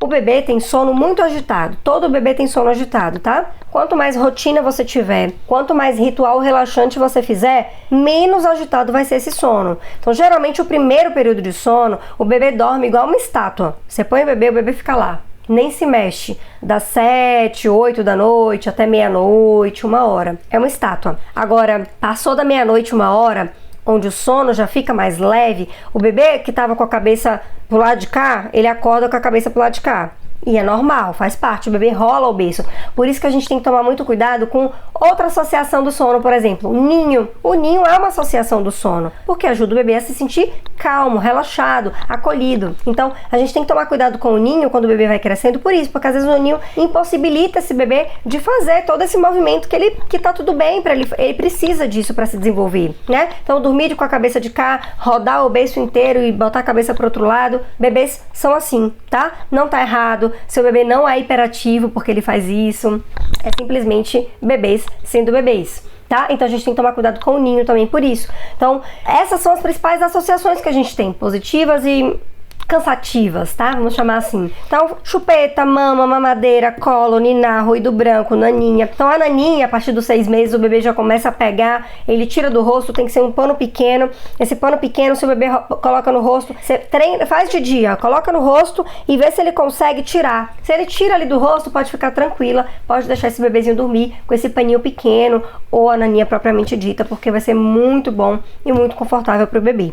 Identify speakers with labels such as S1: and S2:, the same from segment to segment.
S1: O bebê tem sono muito agitado, todo bebê tem sono agitado, tá? Quanto mais rotina você tiver, quanto mais ritual relaxante você fizer, menos agitado vai ser esse sono. Então, geralmente, o primeiro período de sono, o bebê dorme igual uma estátua. Você põe o bebê fica lá, nem se mexe. Das 7, 8 da noite até meia-noite, 1h. É uma estátua. Agora, passou da meia-noite, 1h, onde o sono já fica mais leve, o bebê que estava com a cabeça pro lado de cá, ele acorda com a cabeça pro lado de cá. E é normal, faz parte, o bebê rola o berço. Por isso que a gente tem que tomar muito cuidado com outra associação do sono, por exemplo, o ninho. O ninho é uma associação do sono, porque ajuda o bebê a se sentir calmo, relaxado, acolhido. Então, a gente tem que tomar cuidado com o ninho quando o bebê vai crescendo por isso, porque às vezes o ninho impossibilita esse bebê de fazer todo esse movimento que tá tudo bem para ele. Ele precisa disso para se desenvolver, né? Então, dormir com a cabeça de cá, rodar o berço inteiro e botar a cabeça pro outro lado, bebês são assim, tá? Não tá errado. Seu bebê não é hiperativo porque ele faz isso, é simplesmente bebês sendo bebês, tá? Então a gente tem que tomar cuidado com o ninho também por isso. Então essas são as principais associações que a gente tem, positivas e cansativas, tá? Vamos chamar assim. Então, chupeta, mama, mamadeira, colo, ninar, ruído branco, naninha. Então, a naninha, a partir dos 6 meses, o bebê já começa a pegar, ele tira do rosto, tem que ser um pano pequeno. Esse pano pequeno, se o bebê coloca no rosto, você treina, faz de dia, coloca no rosto e vê se ele consegue tirar. Se ele tira ali do rosto, pode ficar tranquila, pode deixar esse bebezinho dormir com esse paninho pequeno ou a naninha propriamente dita, porque vai ser muito bom e muito confortável para o bebê.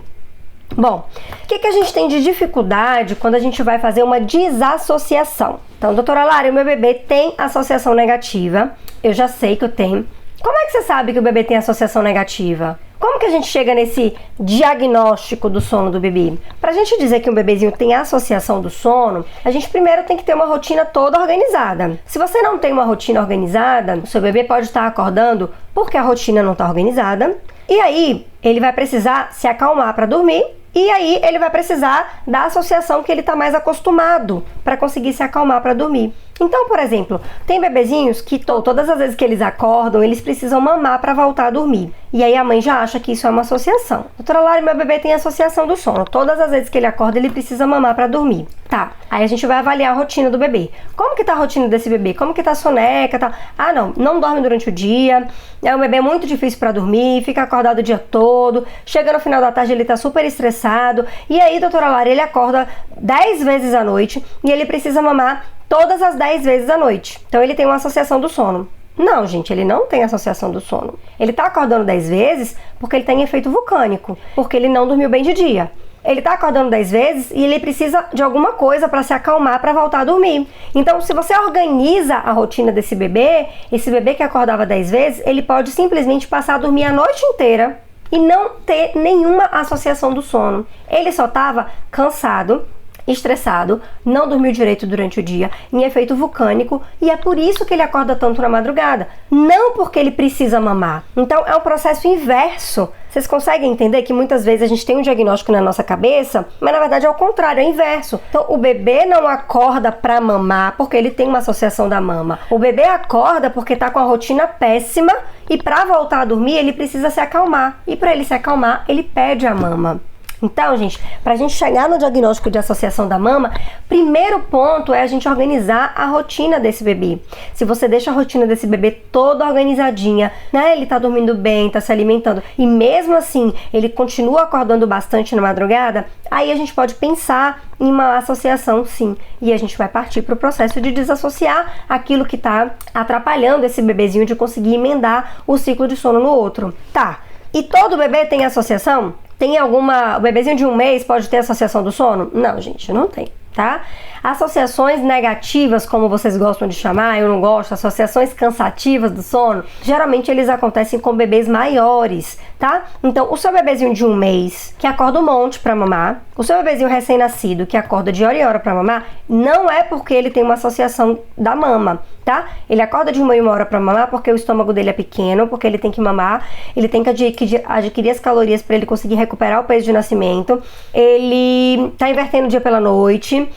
S1: Bom, o que a gente tem de dificuldade quando a gente vai fazer uma desassociação? Então, doutora Lara, o meu bebê tem associação negativa, eu já sei que eu tenho. Como é que você sabe que o bebê tem associação negativa? Como que a gente chega nesse diagnóstico do sono do bebê? Pra gente dizer que um bebezinho tem associação do sono, a gente primeiro tem que ter uma rotina toda organizada. Se você não tem uma rotina organizada, o seu bebê pode estar acordando porque a rotina não está organizada, e aí ele vai precisar se acalmar para dormir, e aí ele vai precisar da associação que ele está mais acostumado para conseguir se acalmar para dormir. Então, por exemplo, tem bebezinhos que todas as vezes que eles acordam, eles precisam mamar para voltar a dormir. E aí a mãe já acha que isso é uma associação. Doutora Lara, meu bebê tem associação do sono. Todas as vezes que ele acorda, ele precisa mamar para dormir. Tá, aí a gente vai avaliar a rotina do bebê. Como que tá a rotina desse bebê? Como que tá a soneca? Tá? Ah, não dorme durante o dia. É um bebê muito difícil para dormir, fica acordado o dia todo. Chega no final da tarde, ele tá super estressado. E aí, doutora Lara, ele acorda 10 vezes à noite e ele precisa mamar todas as 10 vezes à noite. Então ele tem uma associação do sono. Não, gente, ele não tem associação do sono. Ele tá acordando 10 vezes porque ele tem efeito vulcânico, porque ele não dormiu bem de dia. Ele tá acordando 10 vezes e ele precisa de alguma coisa para se acalmar, para voltar a dormir. Então, se você organiza a rotina desse bebê, esse bebê que acordava 10 vezes, ele pode simplesmente passar a dormir a noite inteira e não ter nenhuma associação do sono. Ele só estava cansado, estressado, não dormiu direito durante o dia, em efeito vulcânico, e é por isso que ele acorda tanto na madrugada, não porque ele precisa mamar. Então é um processo inverso. Vocês conseguem entender que muitas vezes a gente tem um diagnóstico na nossa cabeça, mas na verdade é o contrário, é o inverso. Então o bebê não acorda para mamar porque ele tem uma associação da mama. O bebê acorda porque tá com a rotina péssima e para voltar a dormir ele precisa se acalmar. E para ele se acalmar, ele pede a mama. Então, gente, para a gente chegar no diagnóstico de associação da mama, primeiro ponto é a gente organizar a rotina desse bebê. Se você deixa a rotina desse bebê toda organizadinha, né, ele tá dormindo bem, tá se alimentando, e mesmo assim ele continua acordando bastante na madrugada, aí a gente pode pensar em uma associação, sim, e a gente vai partir para o processo de desassociar aquilo que tá atrapalhando esse bebezinho de conseguir emendar o ciclo de sono no outro. Tá, e todo bebê tem associação? Tem alguma... O bebezinho de 1 mês pode ter associação do sono? Não, gente, não tem, tá? Associações negativas, como vocês gostam de chamar, eu não gosto, associações cansativas do sono, geralmente eles acontecem com bebês maiores, tá? Então, o seu bebezinho de 1 mês, que acorda um monte pra mamar, o seu bebezinho recém-nascido, que acorda de hora em hora pra mamar, não é porque ele tem uma associação da mama, tá? Ele acorda de 1 em 1 hora pra mamar porque o estômago dele é pequeno, porque ele tem que mamar, ele tem que adquirir as calorias para ele conseguir recuperar o peso de nascimento, ele tá invertendo o dia pela noite,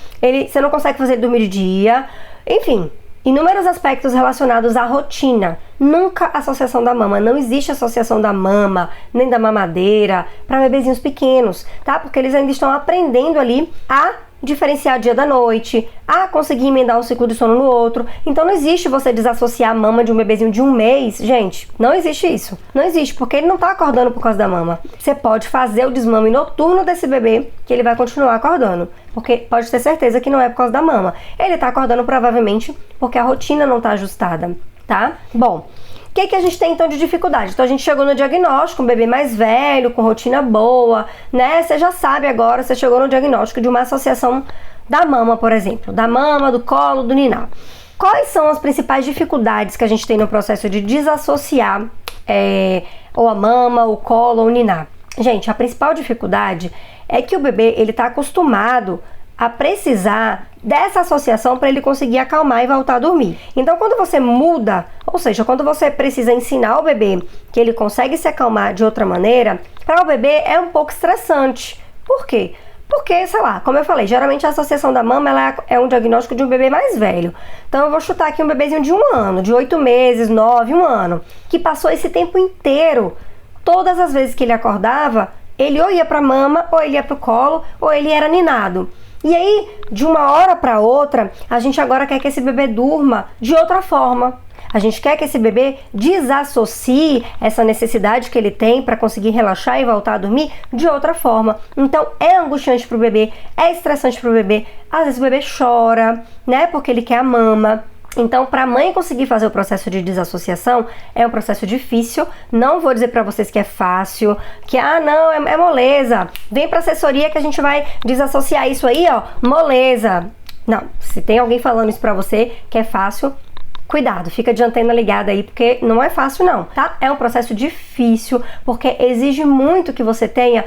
S1: você não consegue fazer ele dormir de dia, enfim, inúmeros aspectos relacionados à rotina. Nunca associação da mama, não existe associação da mama, nem da mamadeira para bebezinhos pequenos, tá? Porque eles ainda estão aprendendo ali a diferenciar dia da noite, a conseguir emendar um ciclo de sono no outro. Então não existe você desassociar a mama de um bebezinho de 1 mês. Gente, não existe isso. Não existe, porque ele não tá acordando por causa da mama. Você pode fazer o desmame noturno desse bebê, que ele vai continuar acordando. Porque pode ter certeza que não é por causa da mama. Ele tá acordando provavelmente porque a rotina não tá ajustada, tá? Bom, o que a gente tem então de dificuldade? Então a gente chegou no diagnóstico, um bebê mais velho, com rotina boa, né? Você já sabe agora, você chegou no diagnóstico de uma associação da mama, por exemplo. Da mama, do colo, do ninar. Quais são as principais dificuldades que a gente tem no processo de desassociar ou a mama, o colo ou o ninar? Gente, a principal dificuldade é que o bebê, ele tá acostumado a precisar dessa associação para ele conseguir acalmar e voltar a dormir. Então, quando você muda, ou seja, quando você precisa ensinar o bebê que ele consegue se acalmar de outra maneira, para o bebê é um pouco estressante. Por quê? Porque, sei lá, como eu falei, geralmente a associação da mama ela é um diagnóstico de um bebê mais velho. Então, eu vou chutar aqui um bebezinho de 1 ano, de 8 meses, 9, 1 ano, que passou esse tempo inteiro, todas as vezes que ele acordava, ele ou ia para a mama, ou ele ia para o colo, ou ele era ninado. E aí, de uma hora para outra, a gente agora quer que esse bebê durma de outra forma. A gente quer que esse bebê desassocie essa necessidade que ele tem para conseguir relaxar e voltar a dormir de outra forma. Então, é angustiante para o bebê, é estressante para o bebê. Às vezes o bebê chora, né, porque ele quer a mama. Então, para a mãe conseguir fazer o processo de desassociação, é um processo difícil. Não vou dizer para vocês que é fácil, que, não, é moleza. Vem para assessoria que a gente vai desassociar isso aí, ó, moleza. Não, se tem alguém falando isso para você que é fácil, cuidado, fica de antena ligada aí, porque não é fácil não, tá? É um processo difícil, porque exige muito que você tenha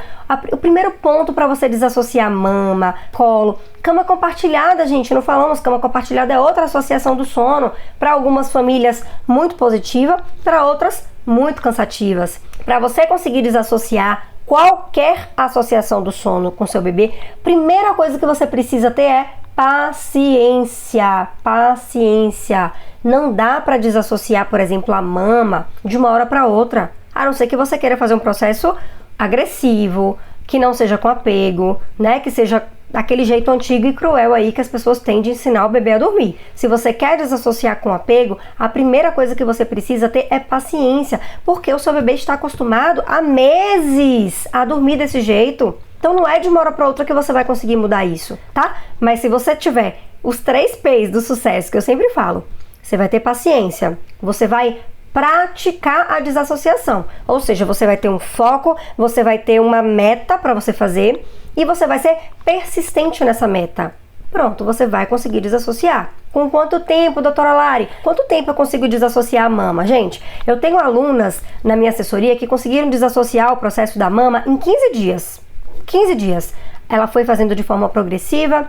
S1: o primeiro ponto para você desassociar mama, colo. Cama compartilhada, gente, não falamos, cama compartilhada é outra associação do sono, para algumas famílias muito positiva, para outras muito cansativas. Para você conseguir desassociar qualquer associação do sono com seu bebê, primeira coisa que você precisa ter é paciência, paciência. Não dá para desassociar, por exemplo, a mama de uma hora para outra, a não ser que você queira fazer um processo agressivo, que não seja com apego, né? Que seja daquele jeito antigo e cruel aí que as pessoas têm de ensinar o bebê a dormir. Se você quer desassociar com apego, a primeira coisa que você precisa ter é paciência, porque o seu bebê está acostumado há meses a dormir desse jeito. Então não é de uma hora para outra que você vai conseguir mudar isso, tá? Mas se você tiver os 3 P's do sucesso que eu sempre falo, você vai ter paciência, você vai praticar a desassociação, ou seja, você vai ter um foco, você vai ter uma meta para você fazer e você vai ser persistente nessa meta. Pronto, você vai conseguir desassociar. Com quanto tempo, doutora Lari? Quanto tempo eu consigo desassociar a mama? Gente, eu tenho alunas na minha assessoria que conseguiram desassociar o processo da mama em 15 dias. 15 dias. Ela foi fazendo de forma progressiva,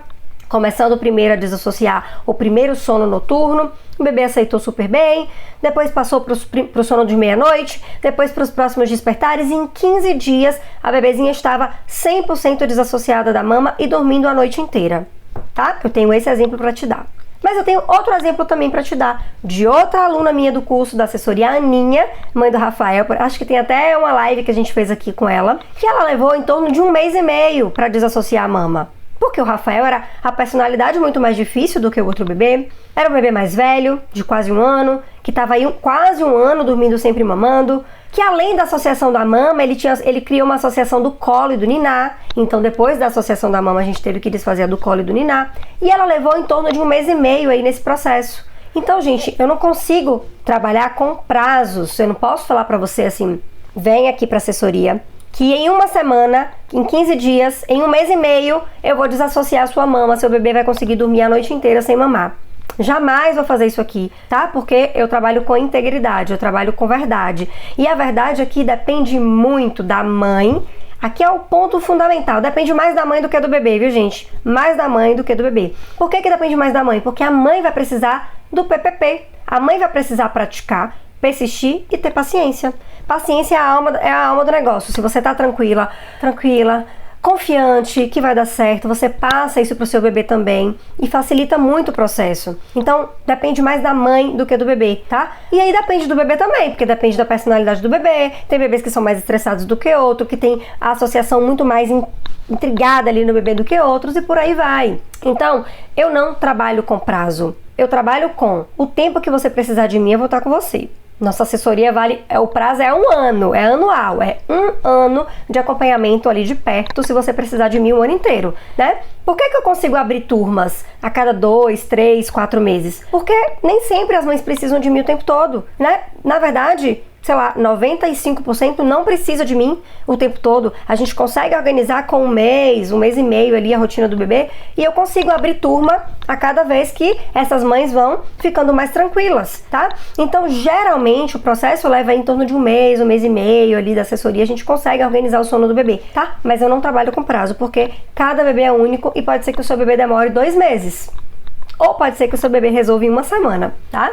S1: começando primeiro a desassociar o primeiro sono noturno, o bebê aceitou super bem, depois passou para o sono de meia-noite, depois para os próximos despertares, e em 15 dias a bebezinha estava 100% desassociada da mama e dormindo a noite inteira, tá? Eu tenho esse exemplo para te dar. Mas eu tenho outro exemplo também para te dar, de outra aluna minha do curso da assessoria, a Aninha, mãe do Rafael, acho que tem até uma live que a gente fez aqui com ela, que ela levou em torno de 1 mês e meio para desassociar a mama. Porque o Rafael era a personalidade muito mais difícil do que o outro bebê, era um bebê mais velho, de quase 1 ano, que estava aí quase 1 ano dormindo sempre mamando, que além da associação da mama, ele criou uma associação do colo e do ninar. Então depois da associação da mama a gente teve que desfazer a do colo e do ninar, e ela levou em torno de 1 mês e meio aí nesse processo. Então, gente, eu não consigo trabalhar com prazos, eu não posso falar pra você assim, vem aqui pra assessoria, que em 1 semana, em 15 dias, em 1 mês e meio, eu vou desassociar a sua mama, seu bebê vai conseguir dormir a noite inteira sem mamar. Jamais vou fazer isso aqui, tá? Porque eu trabalho com integridade, eu trabalho com verdade. E a verdade aqui depende muito da mãe. Aqui é o ponto fundamental, depende mais da mãe do que do bebê, viu, gente? Mais da mãe do que do bebê. Por que depende mais da mãe? Porque a mãe vai precisar do PPP. A mãe vai precisar praticar, persistir e ter paciência. Paciência é a alma do negócio. Se você tá tranquila, confiante que vai dar certo, você passa isso pro seu bebê também e facilita muito o processo. Então, depende mais da mãe do que do bebê, tá? E aí depende do bebê também, porque depende da personalidade do bebê. Tem bebês que são mais estressados do que outro, que tem a associação muito mais intrigada ali no bebê do que outros e por aí vai. Então, eu não trabalho com prazo. Eu trabalho com o tempo que você precisar de mim, eu vou estar com você. Nossa assessoria o prazo é 1 ano, é anual, é 1 ano de acompanhamento ali de perto, se você precisar de mim o ano inteiro, né? Por que eu consigo abrir turmas a cada 2, 3, 4 meses? Porque nem sempre as mães precisam de mim o tempo todo, né? Na verdade, sei lá, 95% não precisa de mim o tempo todo. A gente consegue organizar com um mês e meio ali a rotina do bebê e eu consigo abrir turma a cada vez que essas mães vão ficando mais tranquilas, tá? Então, geralmente, o processo leva em torno de um mês e meio ali da assessoria, a gente consegue organizar o sono do bebê, tá? Mas eu não trabalho com prazo, porque cada bebê é único e pode ser que o seu bebê demore 2 meses. Ou pode ser que o seu bebê resolva em 1 semana, tá?